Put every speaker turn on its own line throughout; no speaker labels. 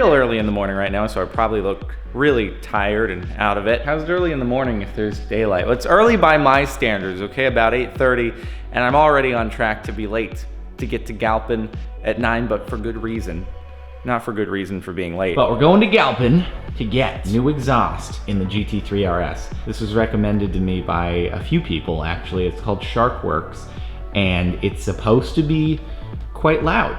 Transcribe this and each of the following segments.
real early in the morning right now, so I probably look really tired and out of it. How's it early in the morning if there's daylight? Well, it's early by my standards, okay? About 8:30, and I'm already on track to be late to get to Galpin at 9, but for good reason. Not for good reason for being late. But we're going to Galpin to get new exhaust in the GT3 RS. This was recommended to me by a few people, actually. It's called Sharkwerks, and it's supposed to be quite loud,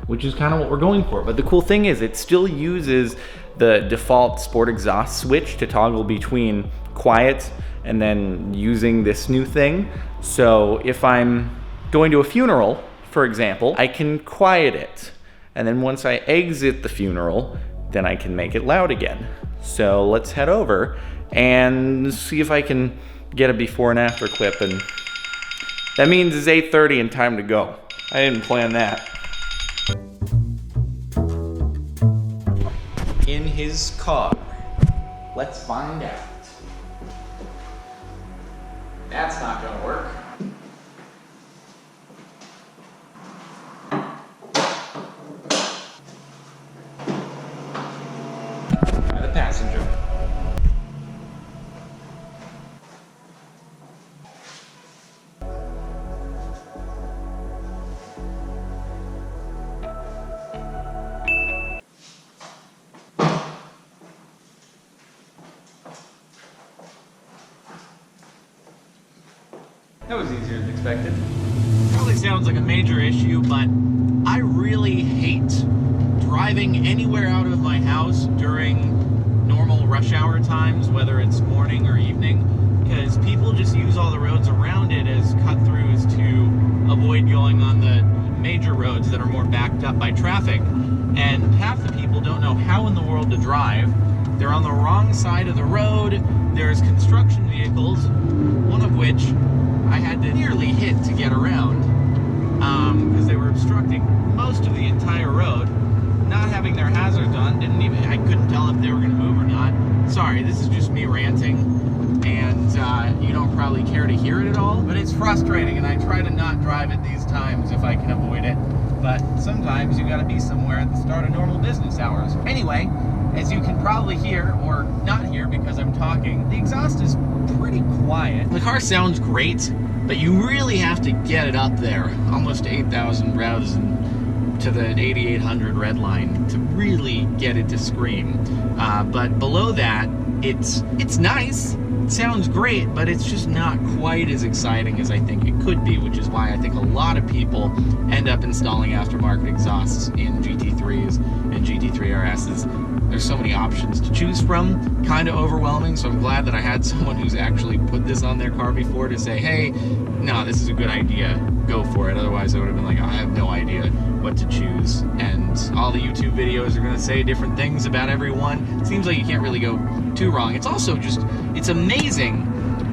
which is kind of what we're going for. But the cool thing is it still uses the default sport exhaust switch to toggle between quiet and then using this new thing. So if I'm going to a funeral, for example, I can quiet it. And then once I exit the funeral, then I can make it loud again. So let's head over and see if I can get a before and after clip. And that means it's 8:30 and time to go. I didn't plan that. In his car. Let's find out. That's not gonna work. By the passenger. That was easier than expected.
Probably sounds like a major issue, but I really hate driving anywhere out of my house during normal rush hour times, whether it's morning or evening, because people just use all the roads around it as cut-throughs to avoid going on the major roads that are more backed up by traffic. And half the people don't know how in the world to drive. They're on the wrong side of the road. There's construction vehicles, one of which I had to nearly hit to get around because they were obstructing most of the entire road, not having their hazards on. I couldn't tell if they were going to move or not. Sorry, this is just me ranting, and you don't probably care to hear it at all, but it's frustrating, and I try to not drive at these times if I can avoid it, but sometimes you got to be somewhere at the start of normal business hours. Anyway, as you can probably hear, or not hear because I'm talking, the exhaust is pretty quiet. The car sounds great, but you really have to get it up there, almost 8,000 revs and to the 8,800 red line to really get it to scream. But below that, it's nice, it sounds great, but it's just not quite as exciting as I think it could be, which is why I think a lot of people end up installing aftermarket exhausts in GT3s and GT3 RSs. There's so many options to choose from, kind of overwhelming, so I'm glad that I had someone who's actually put this on their car before to say, hey, no, this is a good idea, go for it. Otherwise I would have been like, oh, I have no idea what to choose. And all the YouTube videos are gonna say different things about everyone. It seems like you can't really go too wrong. It's also just, it's amazing.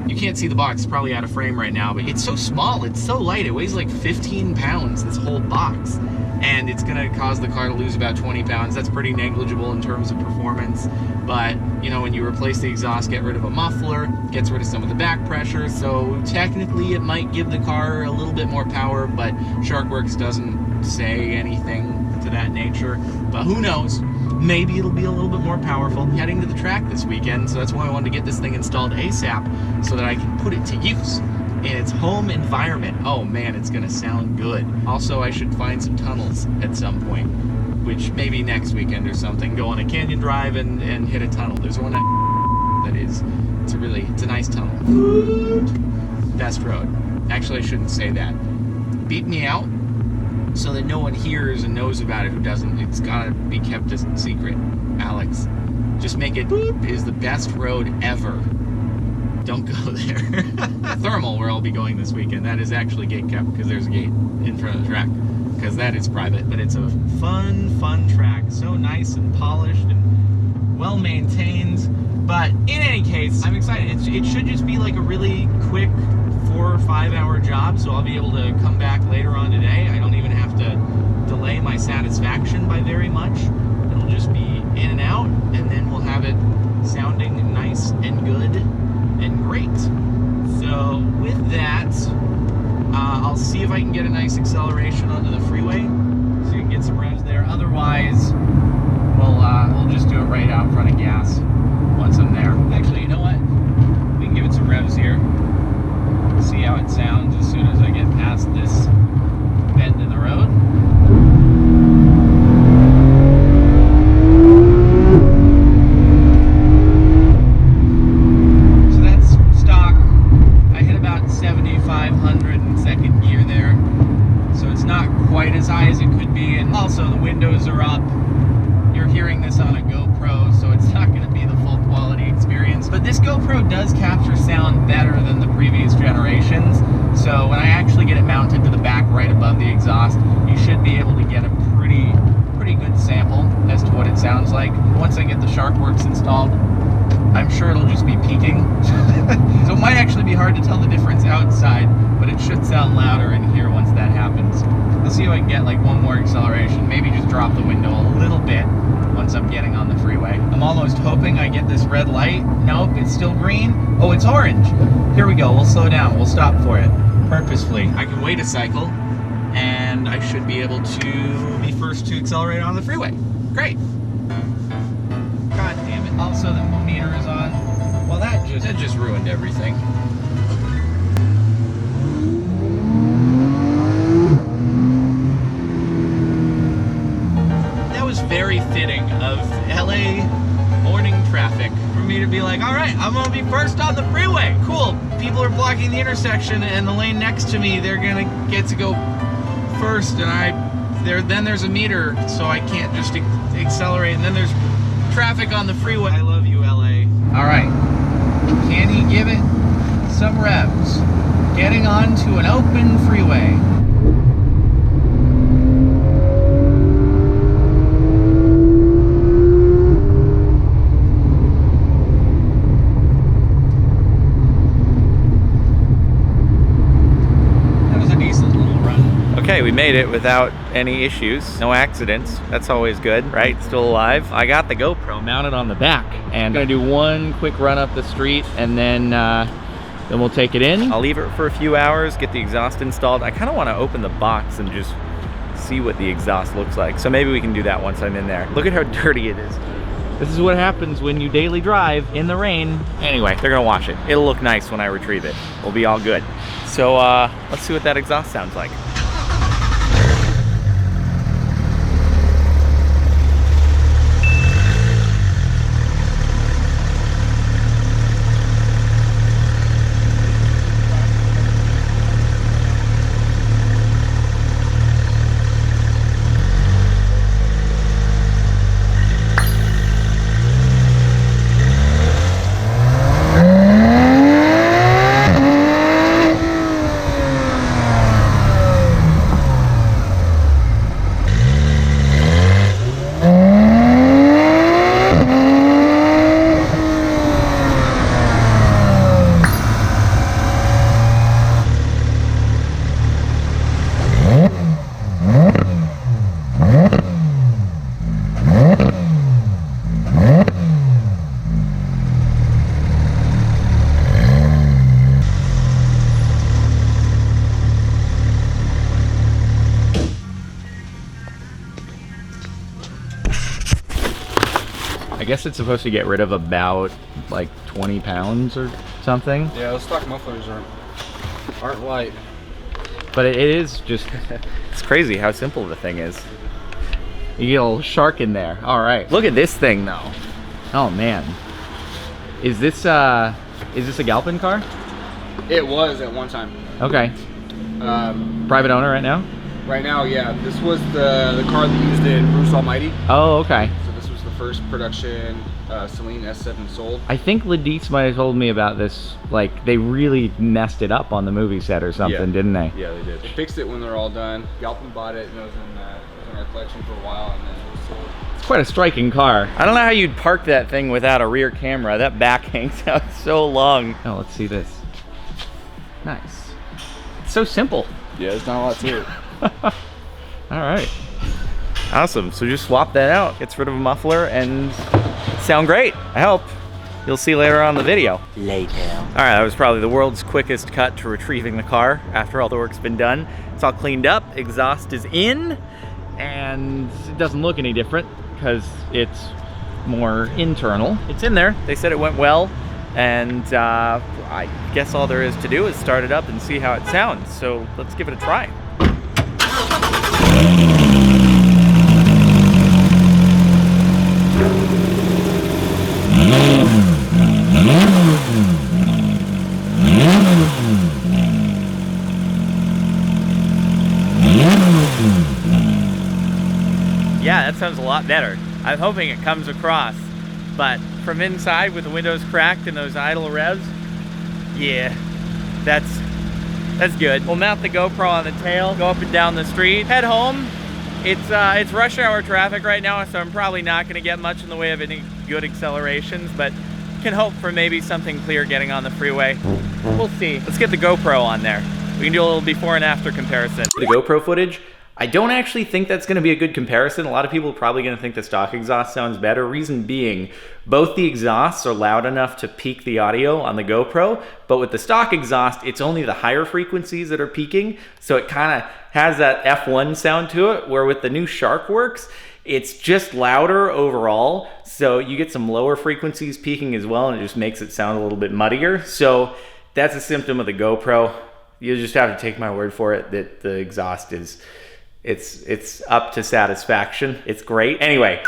You can't see the box, it's probably out of frame right now, but it's so small, it's so light, it weighs like 15 pounds, this whole box. And it's gonna cause the car to lose about 20 pounds. That's pretty negligible in terms of performance. But, you know, when you replace the exhaust, get rid of a muffler, gets rid of some of the back pressure, so technically it might give the car a little bit more power, but Sharkwerks doesn't say anything to that nature. But who knows? Maybe it'll be a little bit more powerful. I'm heading to the track this weekend, so that's why I wanted to get this thing installed ASAP so that I can put it to use in its home environment. Oh man, it's gonna sound good. Also, I should find some tunnels at some point, which maybe next weekend or something, go on a canyon drive and hit a tunnel. There's one that is, it's a nice tunnel. Best road. Actually, I shouldn't say that. Beep me out so that no one hears and knows about it who doesn't. It's gotta be kept a secret. Alex, just make it boop is the best road ever. Don't go there. Thermal, where I'll be going this weekend, that is actually gate kept because there's a gate in front of the track because that is private, but it's a fun track. So nice and polished and well maintained. But in any case, I'm excited. It should just be like a really quick 4 or 5 hour job, so I'll be able to come back later on today. I don't even have to delay my satisfaction by very much. It'll just be in and out, and then we'll have it sounding nice and good and great. So with that, I'll see if I can get a nice acceleration onto the freeway so you can get some revs there. Otherwise, we'll gas once I'm there. Actually, you know what? We can give it some revs here. See how it sounds as soon as I get past this bend in the road. So that's stock. I hit about 7,500 in second gear there. So it's not quite as high as it could be, and also the windows are up. You're hearing this on a GoPro, so it's not going to be the full quality experience. But this GoPro does capture sound better than the previous generations. So when I actually get it mounted to the back right above the exhaust, you should be able to get a pretty good sample as to what it sounds like. Once I get the Sharkwerks installed, I'm sure it'll just be peaking. So it might actually be hard to tell the difference outside, but it should sound louder in here once that happens. Let's see if I can get like one more acceleration, maybe just drop the window a little bit once I'm getting on the freeway. I'm almost hoping I get this red light. Nope, it's still green. Oh, it's orange. Here we go, we'll slow down, we'll stop for it purposefully. I can wait a cycle, and I should be able to be first to accelerate on the freeway. Great. God damn it. Also, the meter is on. Well, that just ruined everything. That was very fitting of LA morning traffic for me to be like, all right, I'm gonna be first on the freeway. Cool. People are blocking the intersection, and the lane next to me, they're gonna get to go first, and then there's a meter, so I can't just accelerate, and then there's traffic on the freeway. I love you, LA. All right, can he give it some revs? Getting onto an open freeway. That was a decent little run.
Okay, we made it without any issues, no accidents. That's always good, right? Still alive. I got the GoPro mounted on the back, and I'm gonna do one quick run up the street, and then we'll take it in. I'll leave it for a few hours, get the exhaust installed. I kind of want to open the box and just see what the exhaust looks like. So maybe we can do that once I'm in there. Look at how dirty it is. This is what happens when you daily drive in the rain. Anyway, they're gonna wash it. It'll look nice when I retrieve it. We'll be all good. So let's see what that exhaust sounds like. I guess it's supposed to get rid of about like 20 pounds or something.
Yeah, those stock mufflers aren't light.
But it is just, it's crazy how simple the thing is. You get a little shark in there. All right, look at this thing though. Oh man. Is this a Galpin car?
It was at one time.
Okay. Private owner right now?
Right now, yeah. This was the car that used in Bruce Almighty.
Oh, okay.
So this was the first production Celine S7 sold.
I think Laditz might have told me about this. Like, they really messed it up on the movie set or something, didn't they?
Yeah, they did. They fixed it when they're all done. Galpin bought it, and it was in our collection for a while, and then it was sold.
It's quite a striking car. I don't know how you'd park that thing without a rear camera. That back hangs out so long. Oh, let's see this. Nice. It's so simple.
Yeah, there's not a lot to it.
All right. Awesome. So just swap that out. Gets rid of a muffler and sound great. I hope. You'll see later on in the video. Later. All right, that was probably the world's quickest cut to retrieving the car after all the work's been done. It's all cleaned up. Exhaust is in, and it doesn't look any different because it's more internal. It's in there. They said it went well, and I guess all there is to do is start it up and see how it sounds. So let's give it a try. Yeah, that sounds a lot better. I'm hoping it comes across, but from inside with the windows cracked and those idle revs, yeah, that's good. We'll mount the GoPro on the tail, go up and down the street, head home. It's rush hour traffic right now, so I'm probably not gonna get much in the way of any good accelerations, but can hope for maybe something clear getting on the freeway. We'll see. Let's get the GoPro on there. We can do a little before and after comparison. The GoPro footage, I don't actually think that's gonna be a good comparison. A lot of people are probably gonna think the stock exhaust sounds better. Reason being, both the exhausts are loud enough to peak the audio on the GoPro, but with the stock exhaust, it's only the higher frequencies that are peaking, so it kinda has that F1 sound to it, where with the new Sharkwerks, it's just louder overall, so you get some lower frequencies peaking as well, and it just makes it sound a little bit muddier. So that's a symptom of the GoPro. You just have to take my word for it that the exhaust is, it's up to satisfaction. It's great. Anyway.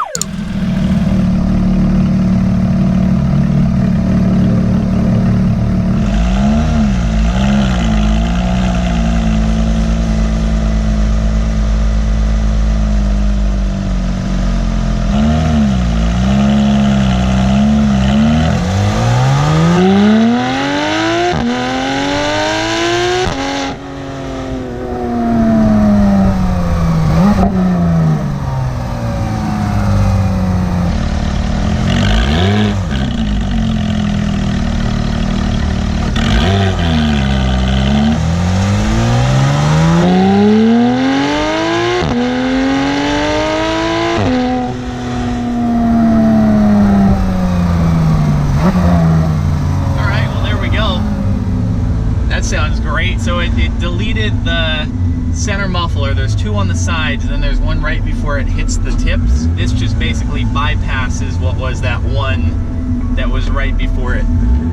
So it deleted the center muffler. There's two on the sides, and then there's one right before it hits the tips. This just basically bypasses what was that one that was right before it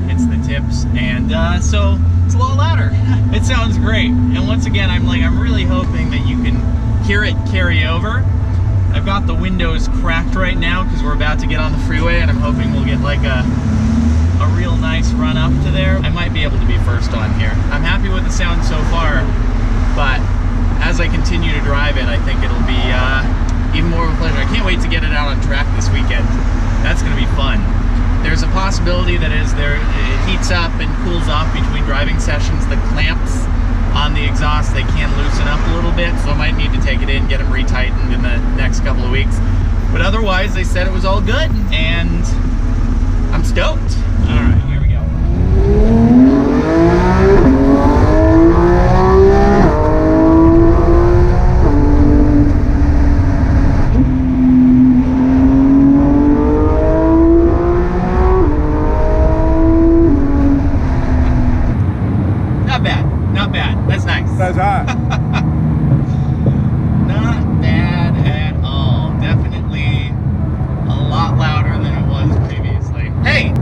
hits the tips. And so it's a lot louder. It sounds great. And once again, I'm really hoping that you can hear it carry over. I've got the windows cracked right now because we're about to get on the freeway, and I'm hoping we'll get like a real nice run up to there. I might be able to be first on here. I'm happy with the sound so far, but as I continue to drive it, I think it'll be even more of a pleasure. I can't wait to get it out on track this weekend. That's gonna be fun. There's a possibility that as it heats up and cools off between driving sessions, the clamps on the exhaust, they can loosen up a little bit, so I might need to take it in, get them retightened in the next couple of weeks. But otherwise, they said it was all good, and I'm stoked. All right, here we go. Not bad, not bad. That's nice.
That's hot.
Not bad at all. Definitely a lot louder than it was previously. Hey!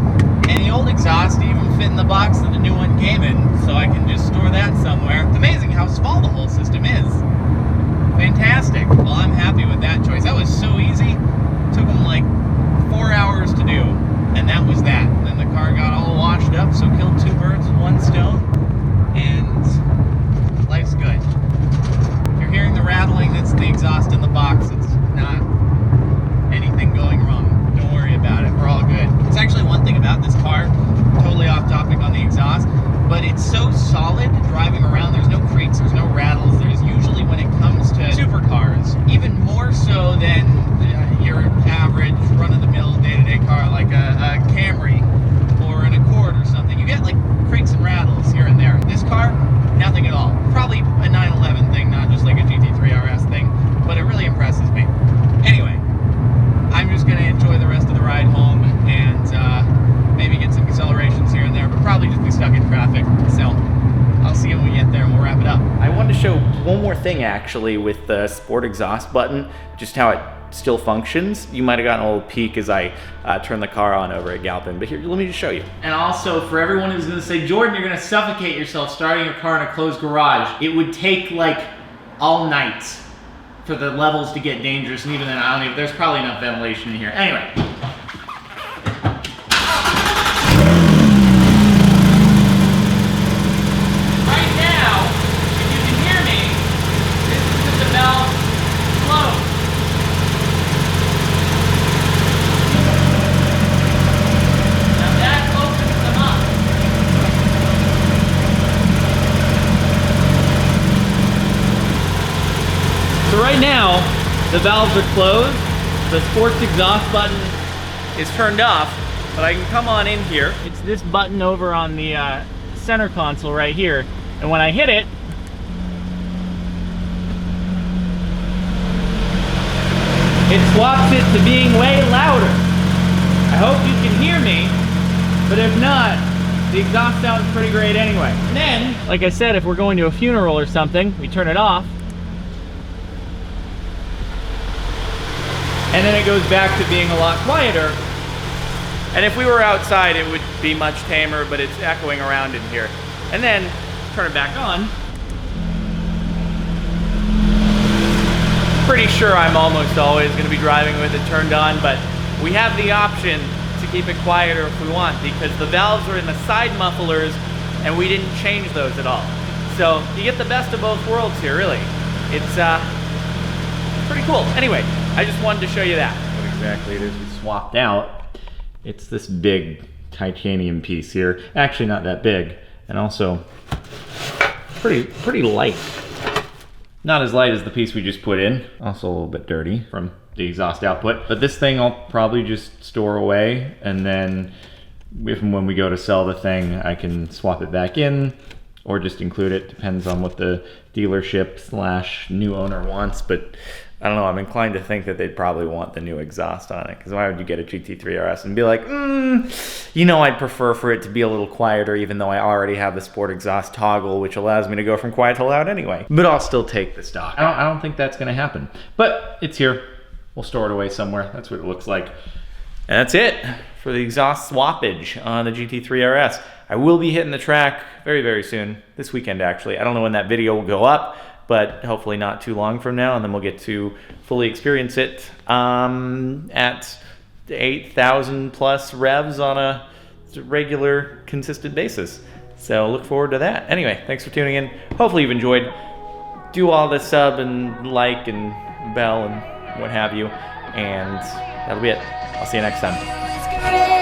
And the old exhaust even fit in the box that the new one came in, so I can just store that somewhere. It's amazing how small the whole system is. Fantastic. Well, I'm happy with that choice. That was so easy. Took them like 4 hours to do, and that was that. And then the car got all washed up, so killed two birds with one stone, and life's good. If you're hearing the rattling, that's the exhaust in the box. It's not anything going wrong. Don't worry about it. We're all good. It's actually one thing about this car, totally off topic on the exhaust, but it's so solid driving around. There's no creaks, there's no rattles. There's usually, when it comes to supercars, even more so than your average run-of-the-mill day-to-day car like a Camry or an Accord or something, you get like creaks and rattles here and there. This car, nothing at all. Probably a 911 thing, not just like a GT3 RS thing, but it really impresses me. Anyway, I'm just going to enjoy the rest of the ride home and maybe get some accelerations here and there, but probably just be stuck in traffic. So I'll see you when we get there and we'll wrap it up. I wanted to show one more thing actually with the sport exhaust button, just how it still functions. You might have gotten a little peek as I turned the car on over at Galpin, but here, let me just show you.
And also, for everyone who's gonna say, Jordan, you're gonna suffocate yourself starting your car in a closed garage, it would take like all night for the levels to get dangerous, and even then, I don't even, there's probably enough ventilation in here. Anyway. Right now, if you can hear me, this is because the valve closed. Now that opens them up. So right now, the valves are closed, the sports exhaust button is turned off, but I can come on in here. It's this button over on the center console right here, and when I hit it, it swaps it to being way louder. I hope you can hear me, but if not, the exhaust sounds pretty great anyway. And then, like I said, if we're going to a funeral or something, we turn it off, and then it goes back to being a lot quieter.
And if we were outside, it would be much tamer, but it's echoing around in here. And then turn it back on. Pretty sure I'm almost always gonna be driving with it turned on, but we have the option to keep it quieter if we want, because the valves are in the side mufflers and we didn't change those at all. So you get the best of both worlds here, really. It's pretty cool. Anyway, I just wanted to show you that. What exactly it is we swapped out. It's this big titanium piece here. Actually not that big, and also pretty light. Not as light as the piece we just put in. Also a little bit dirty from the exhaust output. But this thing I'll probably just store away, and then when we go to sell the thing, I can swap it back in or just include it. Depends on what the dealership / new owner wants, but I don't know, I'm inclined to think that they'd probably want the new exhaust on it, because why would you get a GT3 RS and be like, you know, I'd prefer for it to be a little quieter, even though I already have the sport exhaust toggle, which allows me to go from quiet to loud anyway. But I'll still take the stock. I don't think that's gonna happen, but it's here. We'll store it away somewhere. That's what it looks like. And that's it for the exhaust swappage on the GT3 RS. I will be hitting the track very, very soon, this weekend actually. I don't know when that video will go up, but hopefully not too long from now, and then we'll get to fully experience it at 8,000 plus revs on a regular, consistent basis. So look forward to that. Anyway, thanks for tuning in. Hopefully you've enjoyed. Do all the sub and like and bell and what have you, and that'll be it. I'll see you next time.